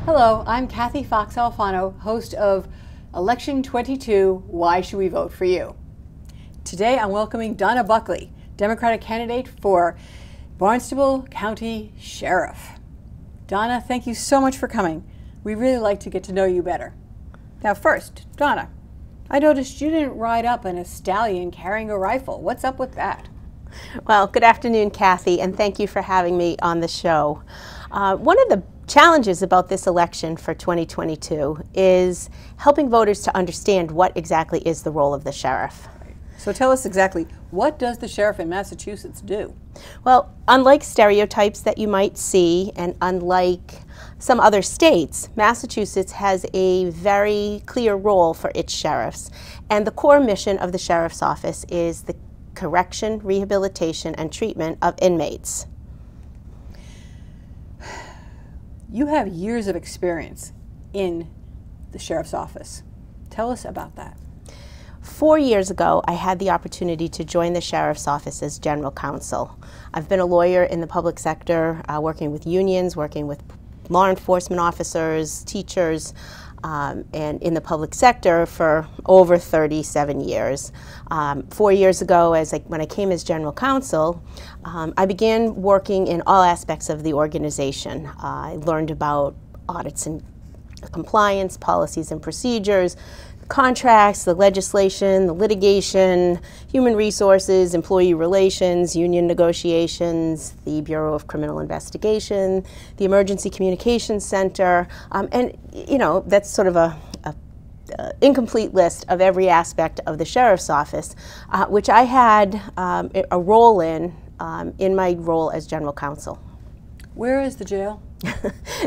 Hello, I'm Kathy Fox Alfano, host of Election 22, Why Should We Vote for You? Today I'm welcoming Donna Buckley, Democratic candidate for Barnstable County Sheriff. Donna, thank you so much for coming. We really like to get to know you better. Now first, Donna, I noticed you didn't ride up on a stallion carrying a rifle. What's up with that? Well, good afternoon, Kathy, and thank you for having me on the show. One of the challenges about this election for 2022 is helping voters to understand what exactly is the role of the sheriff. So tell us exactly, what does the sheriff in Massachusetts do? Well, unlike stereotypes that you might see, and unlike some other states, Massachusetts has a very clear role for its sheriffs. And the core mission of the sheriff's office is the correction, rehabilitation, and treatment of inmates. You have years of experience in the sheriff's office. Tell us about that. 4 years ago, I had the opportunity to join the sheriff's office as general counsel. I've been a lawyer in the public sector, working with unions, working with law enforcement officers, teachers, and in the public sector for over 37 years. 4 years ago, when I came as general counsel, I began working in all aspects of the organization. I learned about audits and compliance, policies and procedures, contracts, the legislation, the litigation, human resources, employee relations, union negotiations, the Bureau of Criminal Investigation, the Emergency Communications Center, and you know, that's sort of a incomplete list of every aspect of the sheriff's office, which I had a role in my role as general counsel. Where is the jail?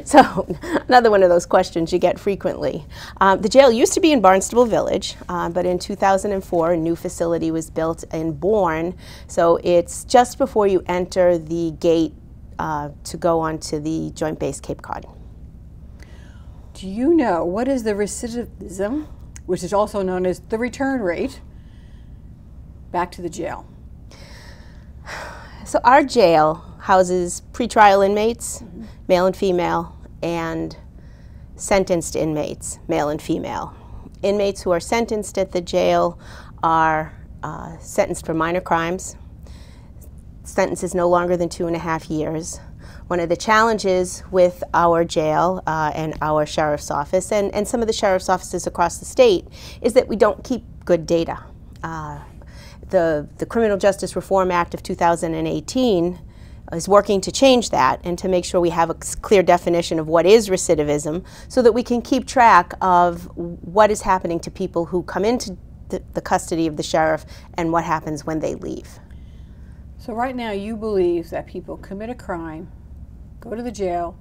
So, another one of those questions you get frequently. The jail used to be in Barnstable Village, but in 2004 a new facility was built in Bourne, so it's just before you enter the gate to go onto the Joint Base Cape Cod. Do you know what is the recidivism, which is also known as the return rate, back to the jail? So our jail houses pretrial inmates, male and female, and sentenced inmates, male and female. Inmates who are sentenced at the jail are sentenced for minor crimes. Sentence is no longer than 2.5 years. One of the challenges with our jail and our sheriff's office and some of the sheriff's offices across the state is that we don't keep good data. The Criminal Justice Reform Act of 2018 is working to change that and to make sure we have a clear definition of what is recidivism so that we can keep track of what is happening to people who come into the custody of the sheriff and what happens when they leave. So right now you believe that people commit a crime, go to the jail,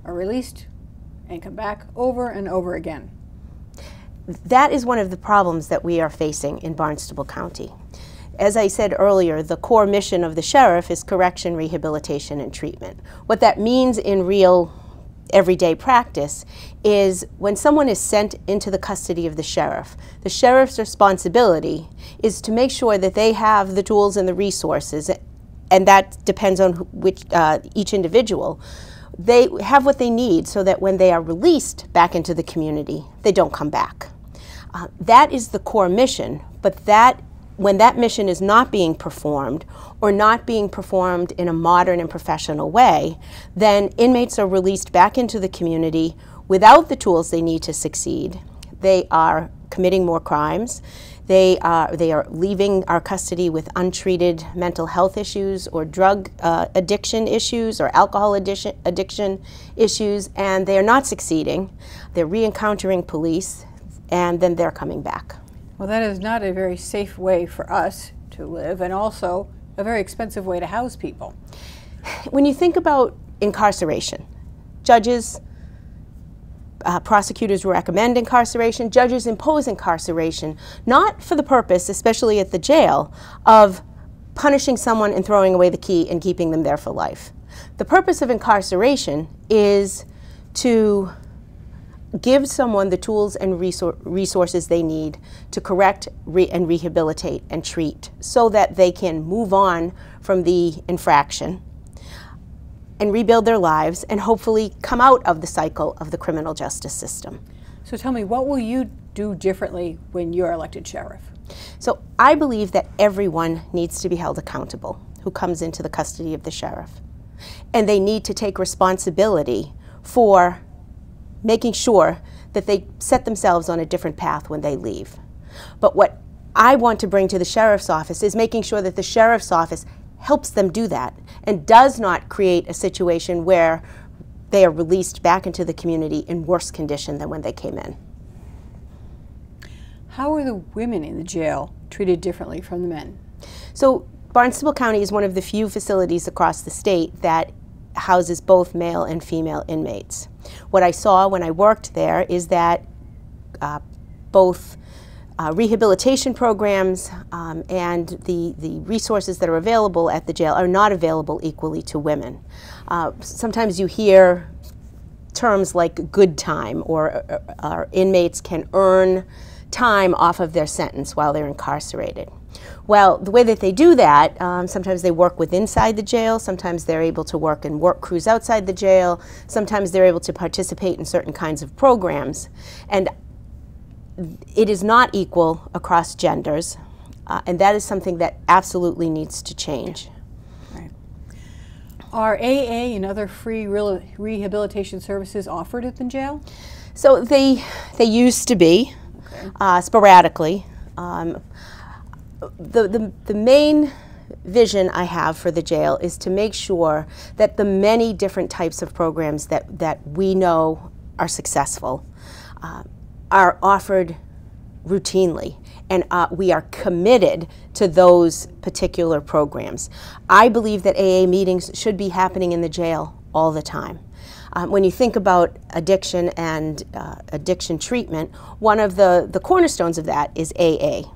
are released, and come back over and over again. That is one of the problems that we are facing in Barnstable County. As I said earlier, the core mission of the sheriff is correction, rehabilitation, and treatment. What that means in real everyday practice is when someone is sent into the custody of the sheriff's responsibility is to make sure that they have the tools and the resources, and that depends on which each individual. They have what they need so that when they are released back into the community, they don't come back. That is the core mission, but when that mission is not being performed or not being performed in a modern and professional way, then inmates are released back into the community without the tools they need to succeed. They are committing more crimes. They are leaving our custody with untreated mental health issues or drug addiction issues or alcohol addiction issues, and they are not succeeding. They're re-encountering police, and then they're coming back. Well, that is not a very safe way for us to live, and also a very expensive way to house people. When you think about incarceration, judges, prosecutors recommend incarceration, judges impose incarceration, not for the purpose, especially at the jail, of punishing someone and throwing away the key and keeping them there for life. The purpose of incarceration is to give someone the tools and resources they need to correct and rehabilitate and treat so that they can move on from the infraction and rebuild their lives and hopefully come out of the cycle of the criminal justice system. So tell me, what will you do differently when you're elected sheriff? So I believe that everyone needs to be held accountable who comes into the custody of the sheriff. And they need to take responsibility for making sure that they set themselves on a different path when they leave. But what I want to bring to the sheriff's office is making sure that the sheriff's office helps them do that and does not create a situation where they are released back into the community in worse condition than when they came in. How are the women in the jail treated differently from the men? So Barnstable County is one of the few facilities across the state that houses both male and female inmates. What I saw when I worked there is that both rehabilitation programs and the resources that are available at the jail are not available equally to women. Sometimes you hear terms like good time, or inmates can earn time off of their sentence while they're incarcerated. Well, the way that they do that, sometimes they work with inside the jail, sometimes they're able to work in work crews outside the jail, sometimes they're able to participate in certain kinds of programs. And it is not equal across genders, and that is something that absolutely needs to change. Right. Are AA and other free rehabilitation services offered at the jail? So they used to be, sporadically. The main vision I have for the jail is to make sure that the many different types of programs that we know are successful are offered routinely, and we are committed to those particular programs. I believe that AA meetings should be happening in the jail all the time. When you think about addiction and addiction treatment, one of the cornerstones of that is AA.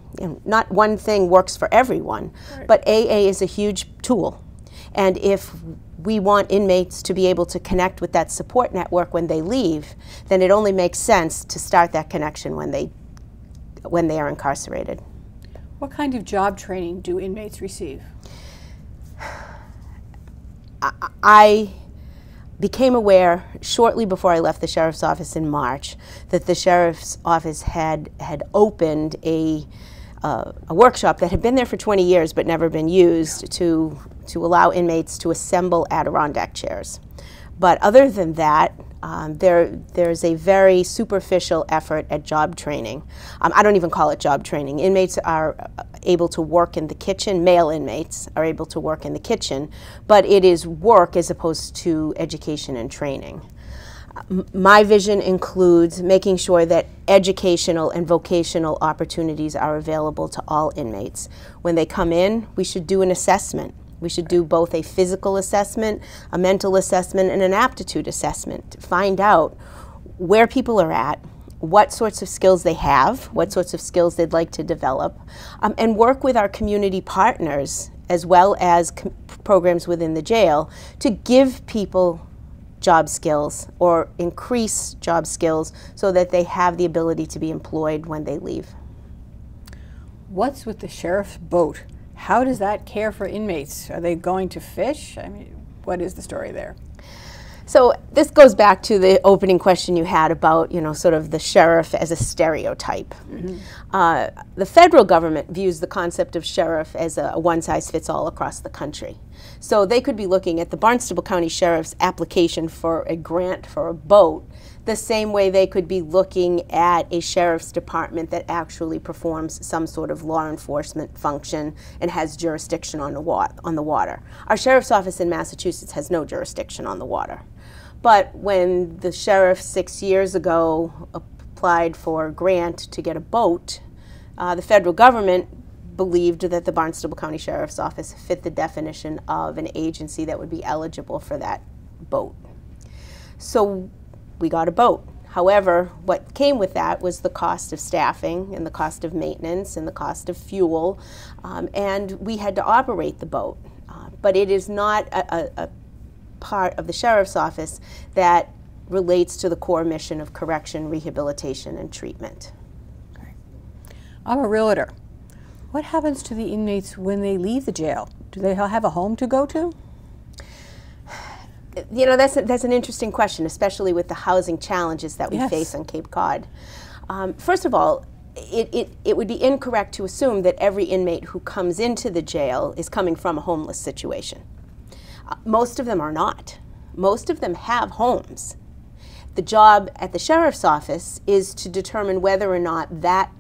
Not one thing works for everyone, right, but AA is a huge tool. And if we want inmates to be able to connect with that support network when they leave, then it only makes sense to start that connection when they are incarcerated. What kind of job training do inmates receive? I became aware shortly before I left the sheriff's office in March that the sheriff's office had opened a workshop that had been there for 20 years but never been used to allow inmates to assemble Adirondack chairs. But other than that, there's a very superficial effort at job training. I don't even call it job training. Inmates are able to work in the kitchen, male inmates are able to work in the kitchen, but it is work as opposed to education and training. My vision includes making sure that educational and vocational opportunities are available to all inmates. When they come in, we should do an assessment. We should do both a physical assessment, a mental assessment, and an aptitude assessment to find out where people are at, what sorts of skills they have, what sorts of skills they'd like to develop, and work with our community partners as well as programs within the jail to give people job skills or increase job skills so that they have the ability to be employed when they leave. What's with the sheriff's boat? How does that care for inmates? Are they going to fish? I mean, what is the story there? So this goes back to the opening question you had about, sort of the sheriff as a stereotype. Mm-hmm. The federal government views the concept of sheriff as a one-size-fits-all across the country. So they could be looking at the Barnstable County Sheriff's application for a grant for a boat the same way they could be looking at a sheriff's department that actually performs some sort of law enforcement function and has jurisdiction on the water. Our sheriff's office in Massachusetts has no jurisdiction on the water. But when the sheriff 6 years ago applied for a grant to get a boat, the federal government believed that the Barnstable County Sheriff's Office fit the definition of an agency that would be eligible for that boat. So we got a boat. However, what came with that was the cost of staffing and the cost of maintenance and the cost of fuel, and we had to operate the boat. But it is not a part of the sheriff's office that relates to the core mission of correction, rehabilitation, and treatment. Okay. I'm a realtor. What happens to the inmates when they leave the jail? Do they have a home to go to? You know, that's an interesting question, especially with the housing challenges that we Yes. face on Cape Cod. First of all, it would be incorrect to assume that every inmate who comes into the jail is coming from a homeless situation. Most of them are not. Most of them have homes. The job at the sheriff's office is to determine whether or not that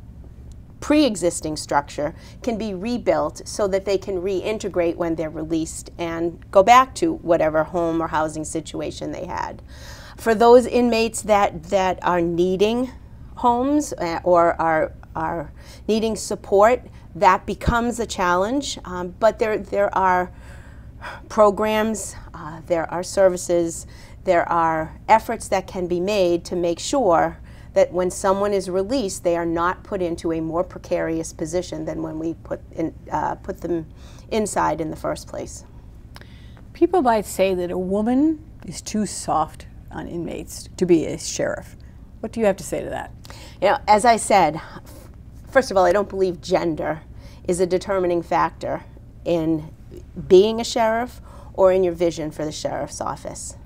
pre-existing structure can be rebuilt so that they can reintegrate when they're released and go back to whatever home or housing situation they had. For those inmates that are needing homes or are needing support, that becomes a challenge, but there are programs, there are services, there are efforts that can be made to make sure that when someone is released, they are not put into a more precarious position than when we put them inside in the first place. People might say that a woman is too soft on inmates to be a sheriff. What do you have to say to that? You know, as I said, first of all, I don't believe gender is a determining factor in being a sheriff or in your vision for the sheriff's office.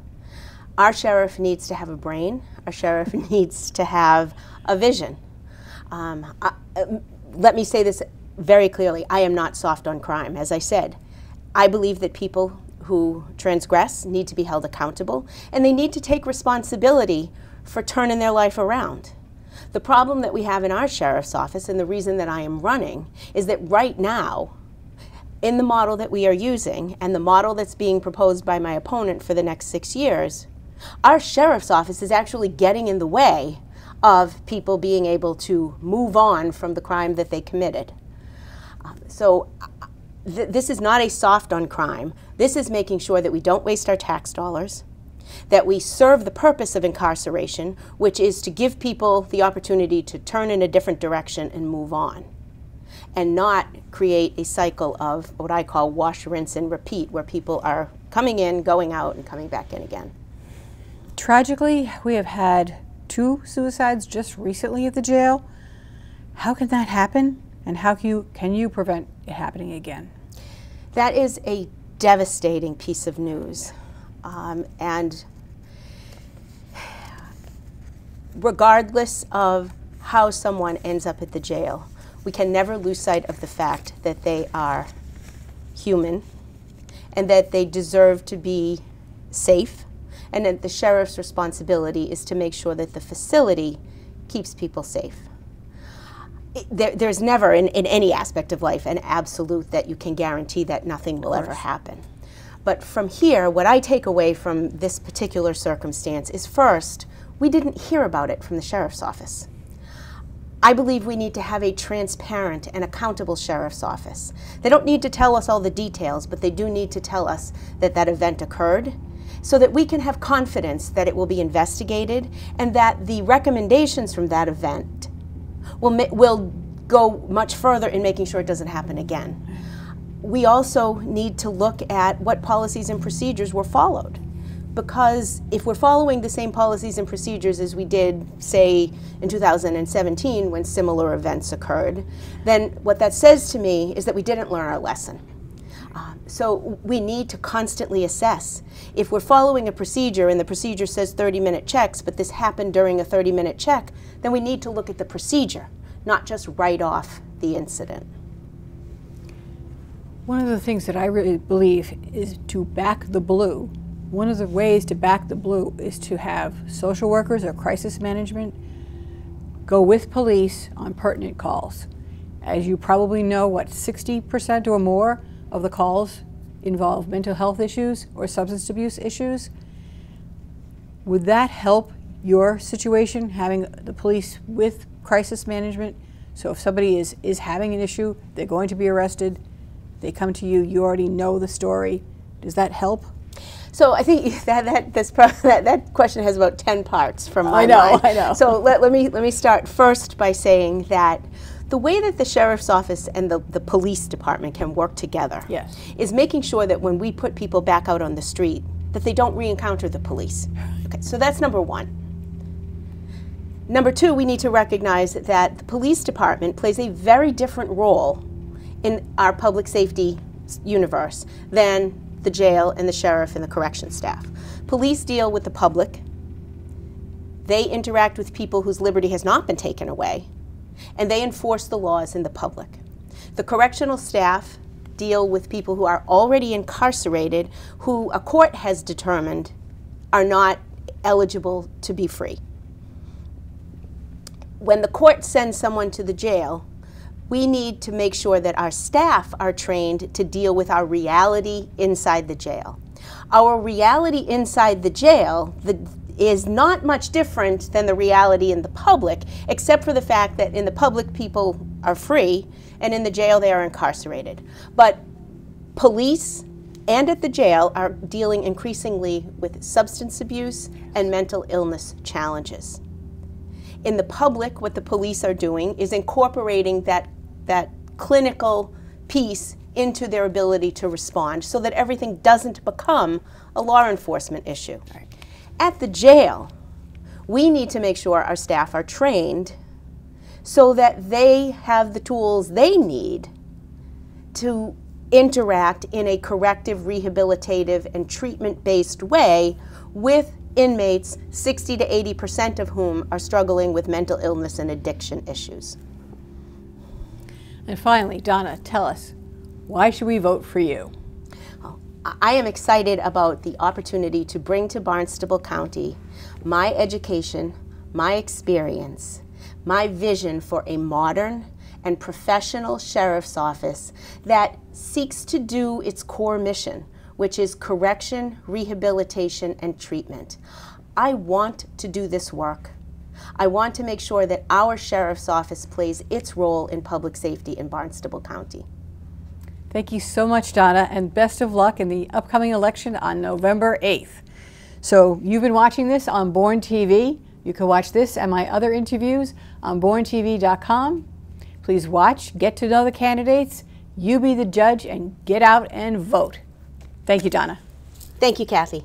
Our sheriff needs to have a brain. Our sheriff needs to have a vision. Let me say this very clearly. I am not soft on crime. As I said, I believe that people who transgress need to be held accountable, and they need to take responsibility for turning their life around. The problem that we have in our sheriff's office, and the reason that I am running, is that right now, in the model that we are using, and the model that's being proposed by my opponent for the next 6 years, our sheriff's office is actually getting in the way of people being able to move on from the crime that they committed. This is not a soft on crime. This is making sure that we don't waste our tax dollars, that we serve the purpose of incarceration, which is to give people the opportunity to turn in a different direction and move on, and not create a cycle of what I call wash, rinse, and repeat, where people are coming in, going out, and coming back in again. Tragically, we have had 2 suicides just recently at the jail. How can that happen, and how can you prevent it happening again? That is a devastating piece of news. And regardless of how someone ends up at the jail, we can never lose sight of the fact that they are human and that they deserve to be safe, and that the sheriff's responsibility is to make sure that the facility keeps people safe. There's never, in any aspect of life, an absolute that you can guarantee that nothing will ever happen. But from here, what I take away from this particular circumstance is, first, we didn't hear about it from the sheriff's office. I believe we need to have a transparent and accountable sheriff's office. They don't need to tell us all the details, but they do need to tell us that that event occurred, so that we can have confidence that it will be investigated and that the recommendations from that event will go much further in making sure it doesn't happen again. We also need to look at what policies and procedures were followed, because if we're following the same policies and procedures as we did, say, in 2017 when similar events occurred, then what that says to me is that we didn't learn our lesson. So we need to constantly assess. If we're following a procedure and the procedure says 30-minute checks, but this happened during a 30-minute check, then we need to look at the procedure, not just write off the incident. One of the things that I really believe is to back the blue. One of the ways to back the blue is to have social workers or crisis management go with police on pertinent calls. As you probably know, 60% or more of the calls involve mental health issues or substance abuse issues. Would that help your situation, having the police with crisis management? So if somebody is having an issue, they're going to be arrested, they come to you, you already know the story. Does that help? So I think that question has about 10 parts from my mind. I know. So let me start first by saying that the way that the sheriff's office and the police department can work together, yes, is making sure that when we put people back out on the street, that they don't re-encounter the police. Okay, so that's number one. Number two, we need to recognize that the police department plays a very different role in our public safety universe than the jail and the sheriff and the correction staff. Police deal with the public. They interact with people whose liberty has not been taken away, and they enforce the laws in the public. The correctional staff deal with people who are already incarcerated, who a court has determined are not eligible to be free. When the court sends someone to the jail, we need to make sure that our staff are trained to deal with our reality inside the jail. Our reality inside the jail is not much different than the reality in the public, except for the fact that in the public people are free and in the jail they are incarcerated. But police and at the jail are dealing increasingly with substance abuse and mental illness challenges. In the public, what the police are doing is incorporating that clinical piece into their ability to respond so that everything doesn't become a law enforcement issue. Right. At the jail, we need to make sure our staff are trained so that they have the tools they need to interact in a corrective, rehabilitative, and treatment-based way with inmates, 60 to 80% of whom are struggling with mental illness and addiction issues. And finally, Donna, tell us, why should we vote for you? I am excited about the opportunity to bring to Barnstable County my education, my experience, my vision for a modern and professional sheriff's office that seeks to do its core mission, which is correction, rehabilitation, and treatment. I want to do this work. I want to make sure that our sheriff's office plays its role in public safety in Barnstable County. Thank you so much, Donna, and best of luck in the upcoming election on November 8th. So you've been watching this on Born TV. You can watch this and my other interviews on borntv.com. Please watch, get to know the candidates, you be the judge, and get out and vote. Thank you, Donna. Thank you, Kathy.